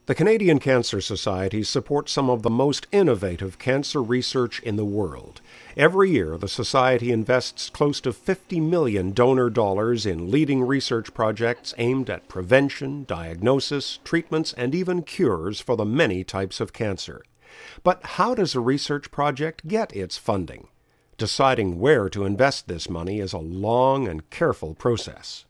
The Canadian Cancer Society supports some of the most innovative cancer research in the world. Every year, the Society invests close to $50 million donor dollars in leading research projects aimed at prevention, diagnosis, treatments, and even cures for the many types of cancer. But how does a research project get its funding? Deciding where to invest this money is a long and careful process.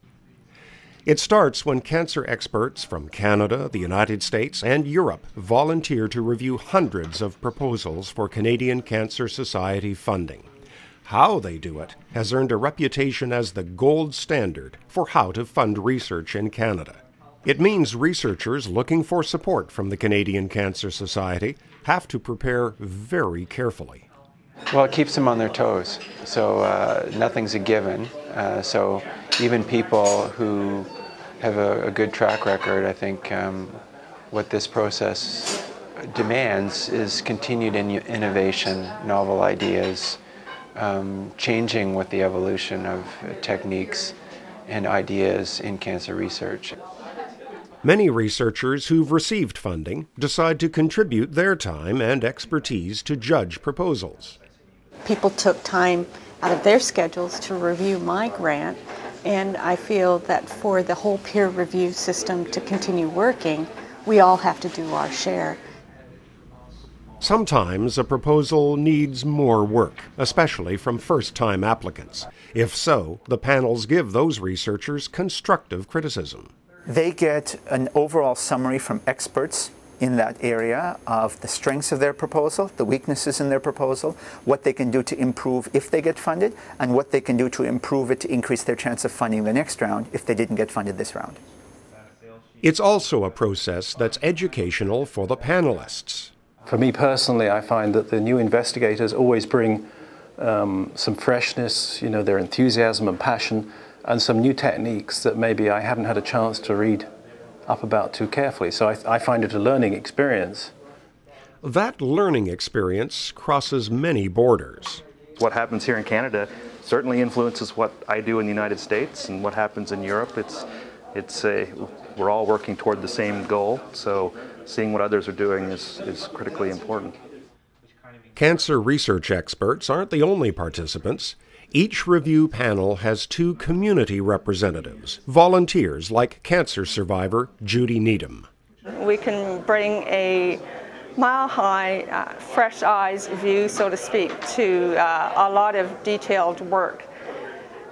It starts when cancer experts from Canada, the United States, and Europe volunteer to review hundreds of proposals for Canadian Cancer Society funding. How they do it has earned a reputation as the gold standard for how to fund research in Canada. It means researchers looking for support from the Canadian Cancer Society have to prepare very carefully. Well, it keeps them on their toes, so nothing's a given. So even people who have a good track record, I think what this process demands is continued innovation, novel ideas, changing with the evolution of techniques and ideas in cancer research. Many researchers who've received funding decide to contribute their time and expertise to judge proposals. People took time out of their schedules to review my grant, and I feel that for the whole peer review system to continue working, we all have to do our share. Sometimes a proposal needs more work, especially from first-time applicants. If so, the panels give those researchers constructive criticism. They get an overall summary from experts in that area of the strengths of their proposal, the weaknesses in their proposal, what they can do to improve if they get funded, and what they can do to improve it to increase their chance of funding the next round if they didn't get funded this round. It's also a process that's educational for the panelists. For me personally, I find that the new investigators always bring some freshness, their enthusiasm and passion, and some new techniques that maybe I haven't had a chance to read up about too carefully. So I find it a learning experience. That learning experience crosses many borders. What happens here in Canada certainly influences what I do in the United States, and what happens in Europe. We're all working toward the same goal, so seeing what others are doing is critically important. Cancer research experts aren't the only participants. Each review panel has two community representatives, volunteers like cancer survivor Judy Needham. We can bring a mile-high, fresh eyes view, so to speak, to a lot of detailed work.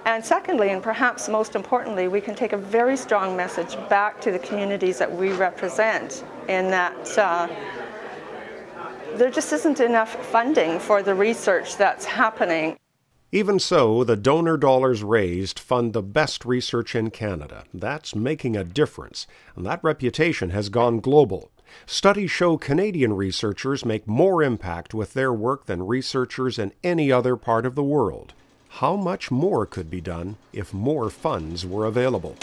And secondly, and perhaps most importantly, we can take a very strong message back to the communities that we represent in that there just isn't enough funding for the research that's happening. Even so, the donor dollars raised fund the best research in Canada. That's making a difference, and that reputation has gone global. Studies show Canadian researchers make more impact with their work than researchers in any other part of the world. How much more could be done if more funds were available?